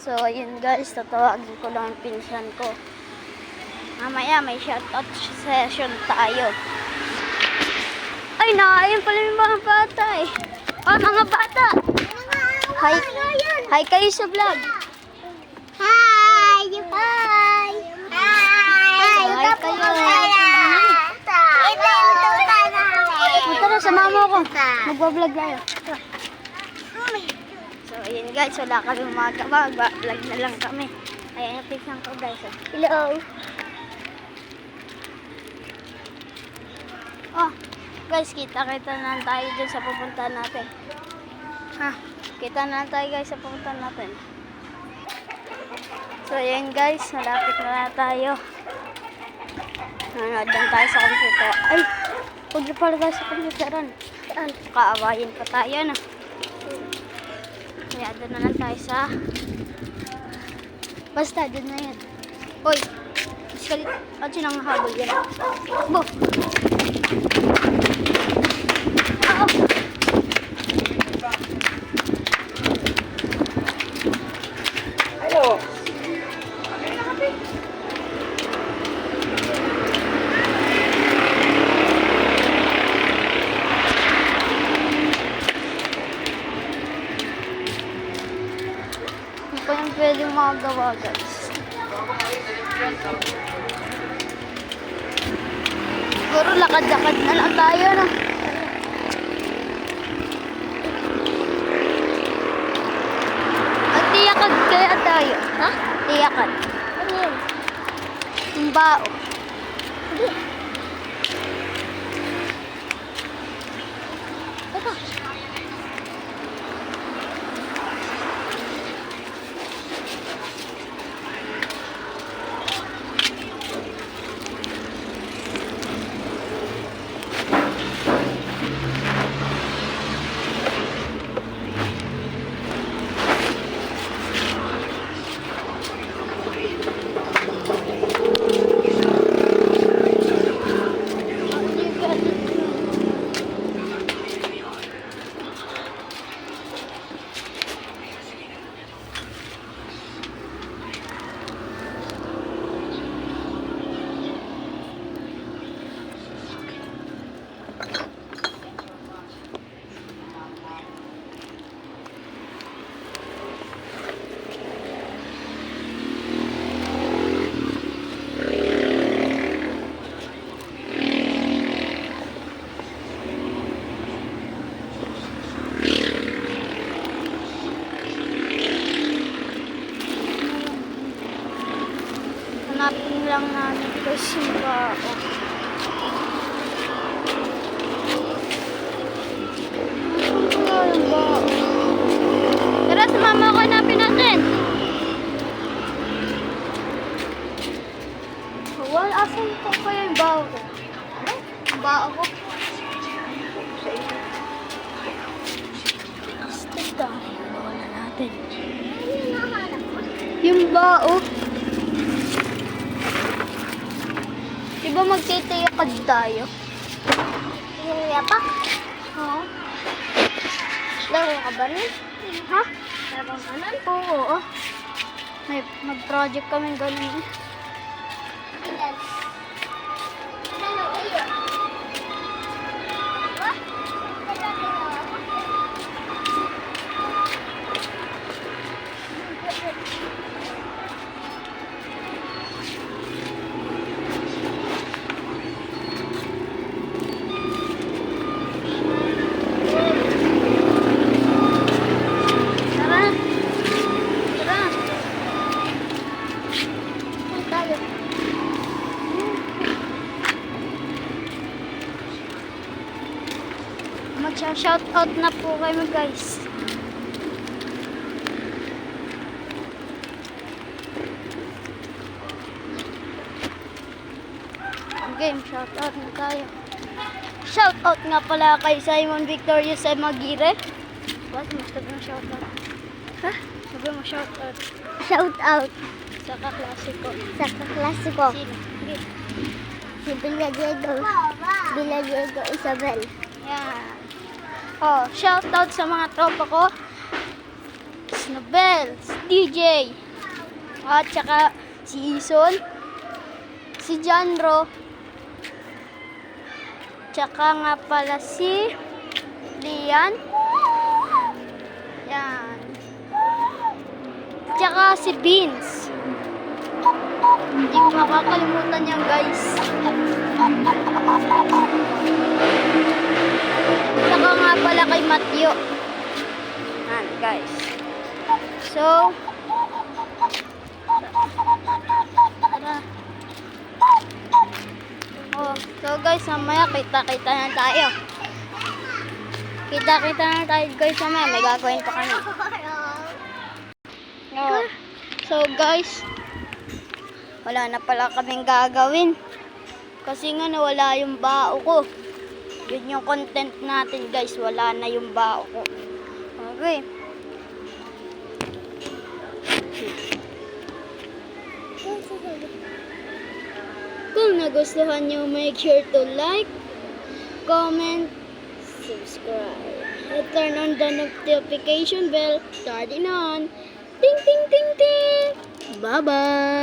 So, ayun guys, tatawagin ko lang yung pinsan ko. Mamaya may shoutout session tayo. Ay, ayun pala yung mga bata eh. Mga bata! Hi! Hi kayo sa vlog! Hi! Hi! Hi! Hi kayo! Tara, sama mo ako. Magbablog tayo. So, ayun guys, wala kami magagawa. Vlog na lang kami. Ayan yung pinsan ko guys. Hello! Oh, guys, kita-kita na tayo dyan sa pupuntahan natin. Kita na tayo guys sa pupuntahan natin. So, ayan guys, malapit na tayo. Nanood lang tayo sa computer. Ay, huwag na pala tayo sa computeran. Kaawayin pa tayo na. Kaya doon na lang tayo sa... Basta, doon na yan. Uy, iskalit. At sinang habol yan. Bo! Hello! Ano pa yung pwedeng makagawa guys? Siguro lakad-lakad na lang tayo no? At tiyakad kaya tayo? Ha? Tiyakad. Ano yun? Yung bao. Hindi. Ito. Hanapin lang namin guys yung bao. Yung bao. Tara, sumama ko, hanapin natin. Wala, asan ko kaya yung bao ko? Yung bao ko. Stop tayo. Wala natin. Yung bao. Diba magtitiyakad tayo? Yung yapak? Oo. Laro ka ba nun? Ha? Laro ka nun? Oo. Mag-project kami ganun. Ilan? Ano iyo? Ba? Tara. Tara. Tayo. Magsha-shoutout na po kayo guys. Game, shoutout na tayo. Shoutout nga pala kay Simon Victorious sa Magire. What? Sabi mo shoutout. Ha? Sabi mo shoutout. Shout out Sa kaklase ko. sa kaklase ko. Sino? Hindi. Si Bila Diego. Bila Diego Isabel. Yan. Oh, shoutout sa mga tropa ko. Snoop Bell, si DJ, at saka si Ison, si Janro, tsaka nga pala si Lian, yan, tsaka si Beans. Hindi ko makakalimutan yan, guys. Tsaka nga pala kay Matthew. Yan, guys. So, tara. Oh, so guys, mamaya kita-kita na tayo. Kita-kita na tayo, guys, mamaya. May gagawin pa kami. Oh. So guys, wala na pala kaming gagawin. Kasi nga nawala yung bao ko. Yun yung content natin, guys. Wala na yung bao ko. Okay. Kung nagustuhan nyo, make sure to like, comment, subscribe. And turn on the notification bell. Turn it on. Ting ting ting ting. Bye bye.